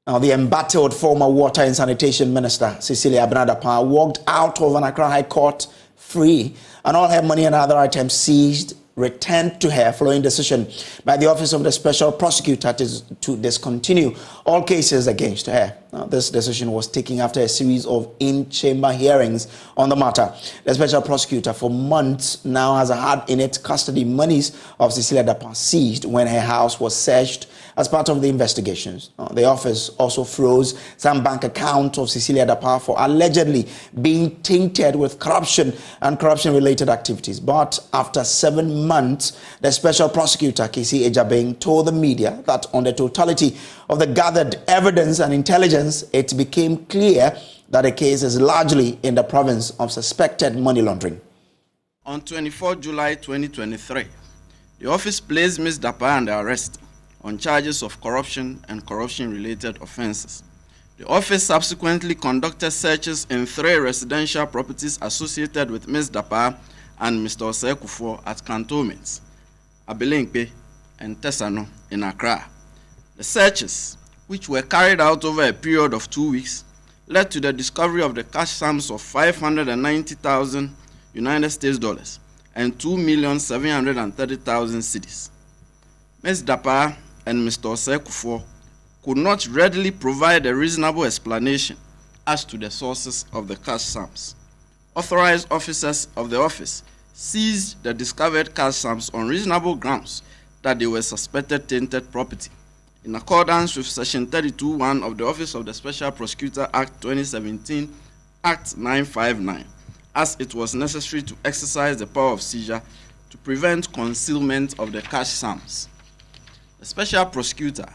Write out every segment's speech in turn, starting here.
Now, the embattled former Water and Sanitation Minister, Cecilia Abban, walked out of an Accra High Court free, and all her money and other items seized returned to her following decision by the Office of the Special Prosecutor to discontinue all cases against her. Now, this decision was taken after a series of in-chamber hearings on the matter. The Special Prosecutor for months now has had in its custody monies of Cecilia Abban seized when her house was searched as part of the investigations. The office also froze some bank accounts of Cecilia Abban for allegedly being tainted with corruption and corruption-related activities. But after 7 months, the Special Prosecutor, K.C. Abban, told the media that on the totality of the gathered evidence and intelligence, it became clear that the case is largely in the province of suspected money laundering. On 24 July 2023, the office placed Ms. Abban under arrest on charges of corruption and corruption-related offenses. The office subsequently conducted searches in 3 residential properties associated with Ms. Abban and Mr. Osei at cantonments, Abilinkpe and Tesano in Accra. The searches, which were carried out over a period of 2 weeks, led to the discovery of the cash sums of 590,000 United States dollars and 2,730,000 cedis. Ms. Abban and Mr. Osei could not readily provide a reasonable explanation as to the sources of the cash sums. Authorized officers of the office seized the discovered cash sums on reasonable grounds that they were suspected tainted property, in accordance with Section 32(1) of the Office of the Special Prosecutor Act 2017, Act 959, as it was necessary to exercise the power of seizure to prevent concealment of the cash sums. The Special Prosecutor,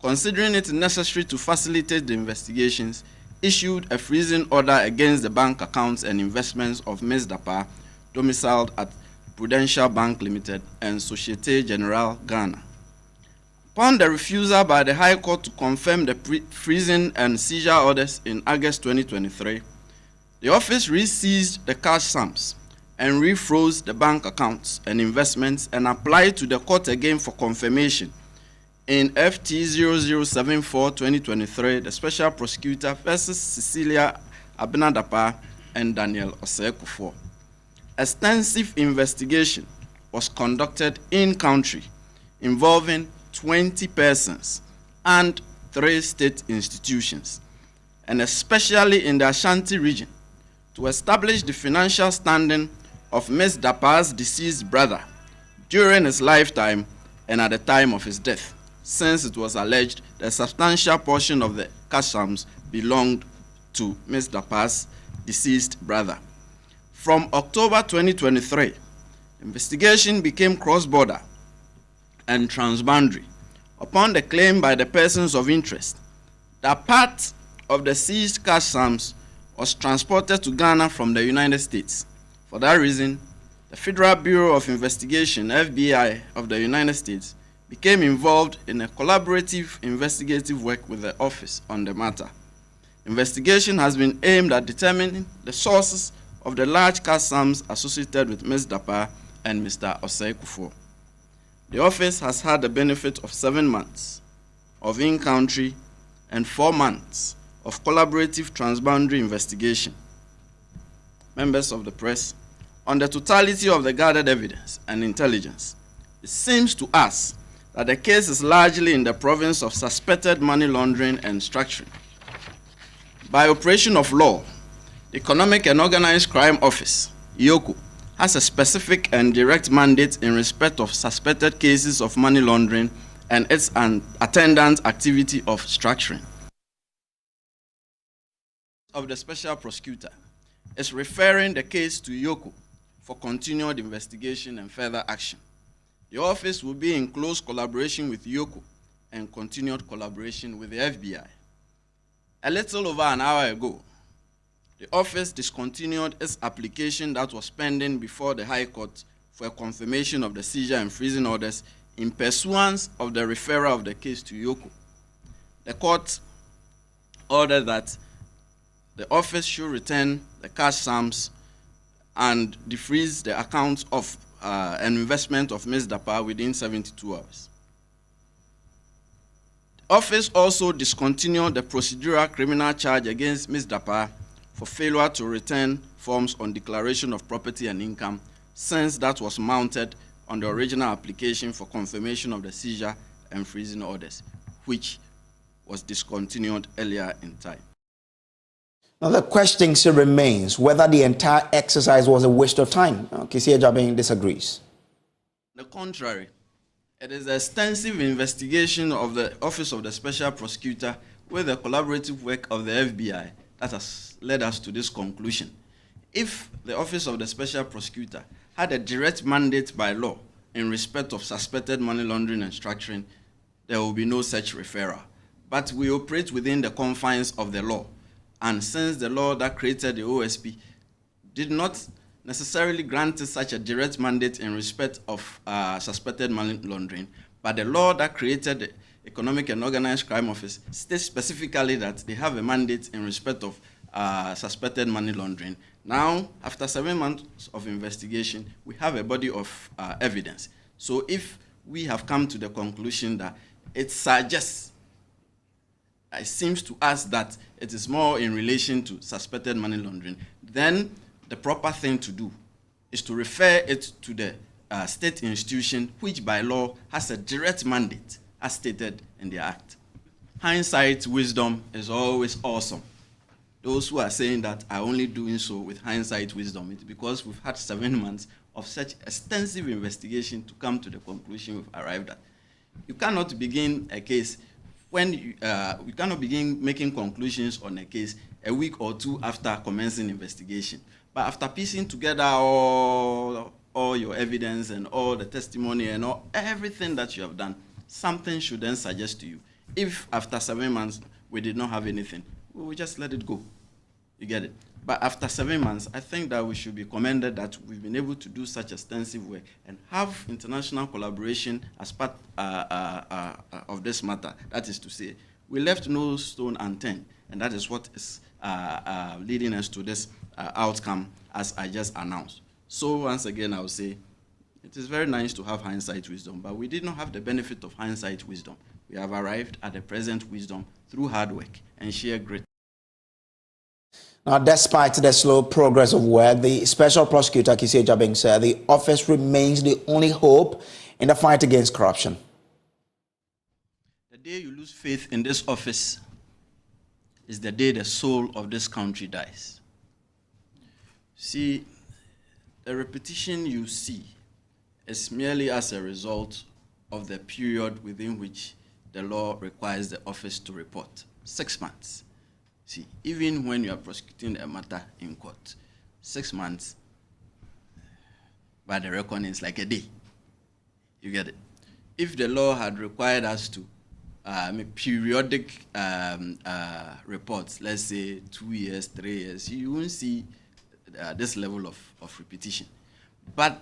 considering it necessary to facilitate the investigations, issued a freezing order against the bank accounts and investments of Ms. Abban, domiciled at Prudential Bank Limited and Societe Generale Ghana. Upon the refusal by the High Court to confirm the freezing and seizure orders in August 2023, the office re-seized the cash sums and refroze the bank accounts and investments and applied to the court again for confirmation. In FT 0074-2023, the Special Prosecutor versus Cecilia Abban and Daniel Osei. Extensive investigation was conducted in-country involving 20 persons and 3 state institutions, and especially in the Ashanti region, to establish the financial standing of Ms. Abban's deceased brother during his lifetime and at the time of his death, since it was alleged that a substantial portion of the cash sums belonged to Ms. Abban's deceased brother. From October 2023, investigation became cross-border and transboundary upon the claim by the persons of interest that part of the seized cash sums was transported to Ghana from the United States. For that reason, the Federal Bureau of Investigation, FBI, of the United States became involved in a collaborative investigative work with the office on the matter. Investigation has been aimed at determining the sources of the large cash sums associated with Ms. Abban and Mr. Osei. The office has had the benefit of 7 months of in-country and 4 months of collaborative transboundary investigation. Members of the press, on the totality of the gathered evidence and intelligence, it seems to us that the case is largely in the province of suspected money laundering and structuring. By operation of law, the Economic and Organized Crime Office, EOCO, has a specific and direct mandate in respect of suspected cases of money laundering and its attendant activity of structuring. Of the Special Prosecutor is referring the case to EOCO for continued investigation and further action. The office will be in close collaboration with EOCO and continued collaboration with the FBI. A little over an hour ago, the office discontinued its application that was pending before the High Court for a confirmation of the seizure and freezing orders in pursuance of the referral of the case to EOCO. The court ordered that the office should return the cash sums and defreeze the accounts of an investment of Ms. Abban within 72 hours. Office also discontinued the procedural criminal charge against Ms. Dapaah for failure to return forms on declaration of property and income, since that was mounted on the original application for confirmation of the seizure and freezing orders, which was discontinued earlier in time. Now the question still remains whether the entire exercise was a waste of time. Kisi Ejabeng disagrees. On the contrary, it is the extensive investigation of the Office of the Special Prosecutor with the collaborative work of the FBI that has led us to this conclusion. If the Office of the Special Prosecutor had a direct mandate by law in respect of suspected money laundering and structuring, there will be no such referral. But we operate within the confines of the law. And since the law that created the OSP did not necessarily grant such a direct mandate in respect of suspected money laundering, but the law that created the Economic and Organized Crime Office states specifically that they have a mandate in respect of suspected money laundering. Now, after 7 months of investigation, we have a body of evidence. So if we have come to the conclusion that it suggests, it seems to us that it is more in relation to suspected money laundering, then the proper thing to do is to refer it to the state institution, which by law has a direct mandate, as stated in the Act. Hindsight wisdom is always awesome. Those who are saying that are only doing so with hindsight wisdom, it's because we've had 7 months of such extensive investigation to come to the conclusion we've arrived at. You cannot begin a case when you cannot begin making conclusions on a case a week or two after commencing investigation. But after piecing together all your evidence and all the testimony and everything that you have done, something should then suggest to you. If after 7 months we did not have anything, we will just let it go. You get it? But after 7 months, I think that we should be commended that we've been able to do such extensive work and have international collaboration as part of this matter. That is to say, we left no stone unturned, and that is what is leading us to this outcome, as I just announced. So once again, I will say, it is very nice to have hindsight wisdom, but we did not have the benefit of hindsight wisdom. We have arrived at the present wisdom through hard work and sheer grit. Now, despite the slow progress of work, the Special Prosecutor, Kisi Ejabeng, said the office remains the only hope in the fight against corruption. The day you lose faith in this office is the day the soul of this country dies. See, the repetition you see is merely as a result of the period within which the law requires the office to report. 6 months. See, even when you are prosecuting a matter in court, 6 months, by the reckoning, it's like a day. You get it? If the law had required us to make periodic reports, let's say 2 years, 3 years, you won't see this level of repetition. But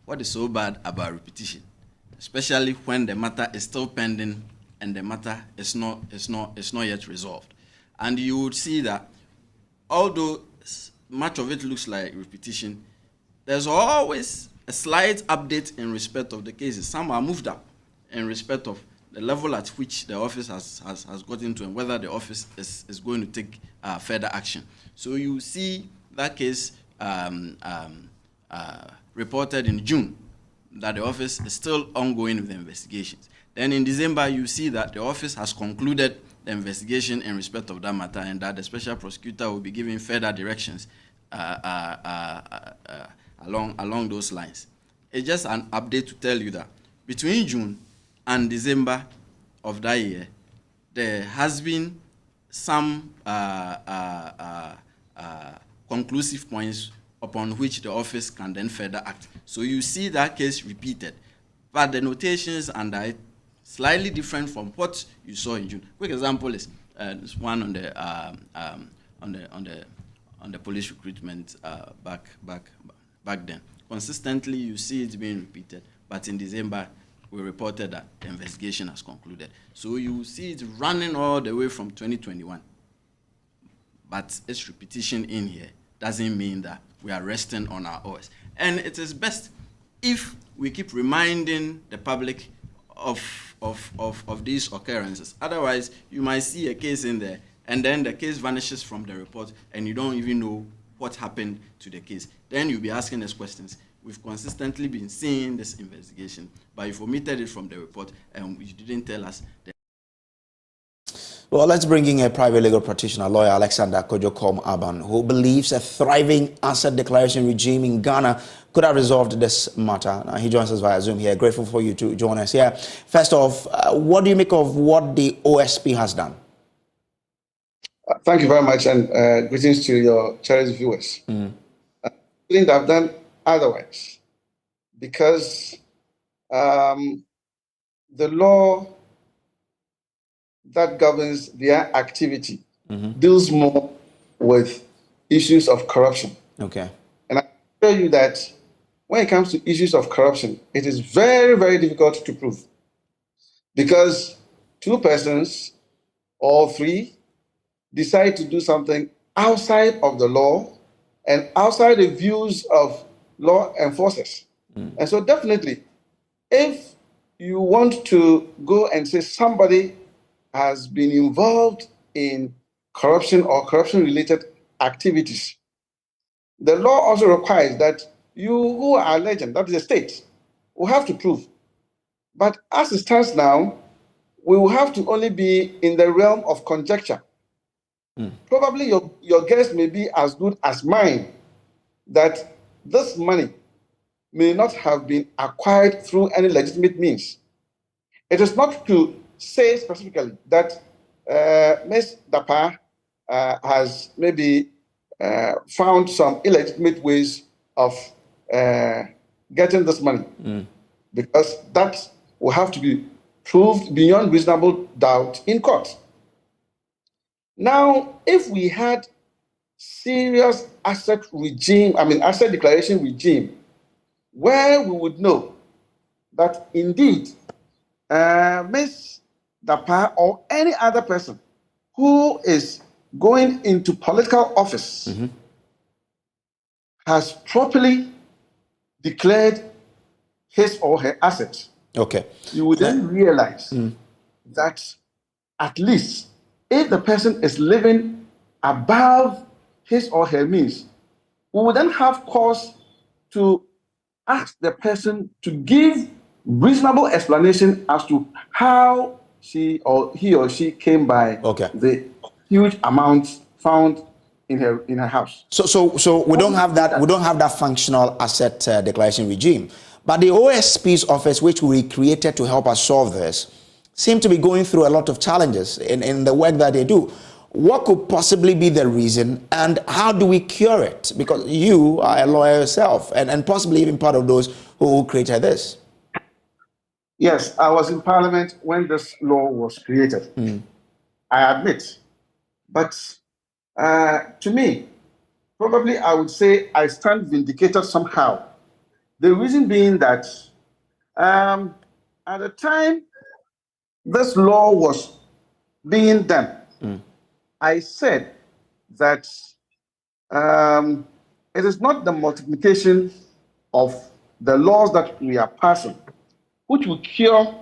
what is so bad about repetition, especially when the matter is still pending and the matter is not yet resolved? And you would see that although much of it looks like repetition, there's always a slight update in respect of the cases. Some are moved up in respect of the level at which the office has gotten to and whether the office is going to take further action. So you see that case reported in June, that the office is still ongoing with the investigations. Then in December, you see that the office has concluded the investigation in respect of that matter and that the Special Prosecutor will be giving further directions along those lines. It's just an update to tell you that between June and December of that year, there has been some conclusive points upon which the office can then further act. So you see that case repeated, but the notations under it slightly different from what you saw in June. Quick example is this one on the police recruitment back then. Consistently, you see it being repeated, but in December we reported that the investigation has concluded. So you see it running all the way from 2021, but its repetition in here doesn't mean that we are resting on our oars. And it is best if we keep reminding the public of of these occurrences. Otherwise, you might see a case in there, and then the case vanishes from the report, and you don't even know what happened to the case. Then you'll be asking us questions. We've consistently been seeing this investigation, but you've omitted it from the report, and you didn't tell us. Well, let's bring in a private legal practitioner, lawyer Alexander Kojokom Abban, who believes a thriving asset declaration regime in Ghana could have resolved this matter. Now, he joins us via Zoom here. Grateful for you to join us here. First off, what do you make of what the OSP has done? Thank you very much, and greetings to your cherished viewers. I think I've done otherwise because the law that governs their activity deals more with issues of corruption. Okay. And I tell you that when it comes to issues of corruption, it is very, very difficult to prove because two persons or three decide to do something outside of the law and outside the views of law enforcers. And so definitely, if you want to go and say somebody has been involved in corruption or corruption-related activities, the law also requires that you who are alleged, that is the state, will have to prove. But as it stands now, we will have to only be in the realm of conjecture. Probably your guess may be as good as mine that this money may not have been acquired through any legitimate means. It is not to say specifically that Ms. Dapa has maybe found some illegitimate ways of getting this money, because that will have to be proved beyond reasonable doubt in court. Now, if we had serious asset declaration regime, where we would know that indeed Ms. Dapa or any other person who is going into political office has properly declared his or her assets. Okay. You would then realize that at least if the person is living above his or her means, we would then have cause to ask the person to give reasonable explanation as to how he or she came by the huge amounts found in her house. So we don't have that functional asset declaration regime. But the OSP's office, which we created to help us solve this, seem to be going through a lot of challenges in the work that they do. What could possibly be the reason, and how do we cure it? Because you are a lawyer yourself, and possibly even part of those who created this. Yes, I was in Parliament when this law was created. I admit. But to me, probably I would say I stand vindicated somehow. The reason being that at the time this law was being done, I said that it is not the multiplication of the laws that we are passing which will cure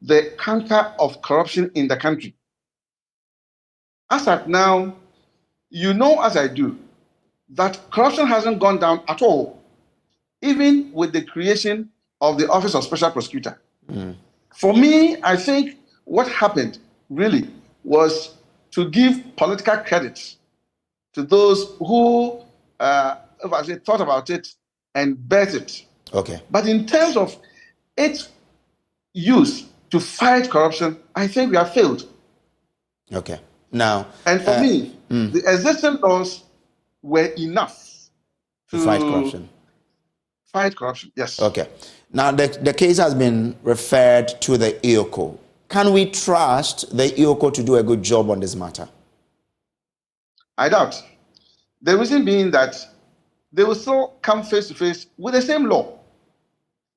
the canker of corruption in the country. As at now, you know as I do, that corruption hasn't gone down at all, even with the creation of the Office of Special Prosecutor. For me, I think what happened really was to give political credit to those who thought about it and bet it. Okay. But in terms of its use to fight corruption, I think we have failed. Okay. Now, and for me, the existing laws were enough to fight corruption. Fight corruption, yes. Okay. Now, the case has been referred to the EOCO. Can we trust the EOCO to do a good job on this matter? I doubt. The reason being that they will still come face to face with the same law.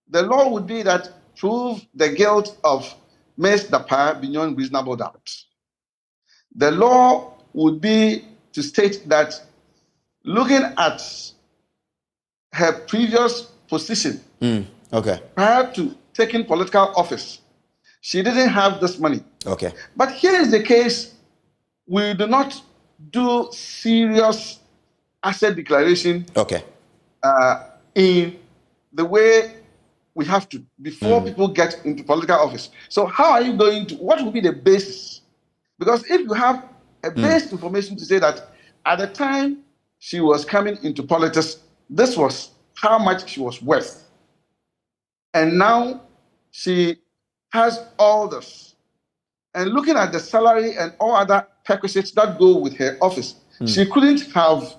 The law would be that prove the guilt of Ms. Dapa beyond reasonable doubt. The law would be to state that looking at her previous position okay. prior to taking political office, She didn't have this money. Okay. But here is the case. We do not do serious asset declaration Okay. in the way we have to before people get into political office. So how are you going to, what will be the basis? Because if you have a base information to say that at the time she was coming into politics, this was how much she was worth. And now she has all this. And looking at the salary and all other perquisites that go with her office, she couldn't have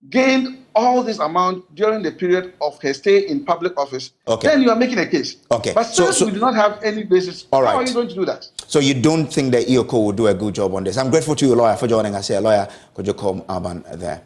gained all this amount during the period of her stay in public office. Okay. Then you are making a case. Okay. But since we do not have any basis, all right. how are you going to do that? So you don't think the EOCO will do a good job on this? I'm grateful to you, lawyer, for joining us here. Lawyer, could you call Abban there?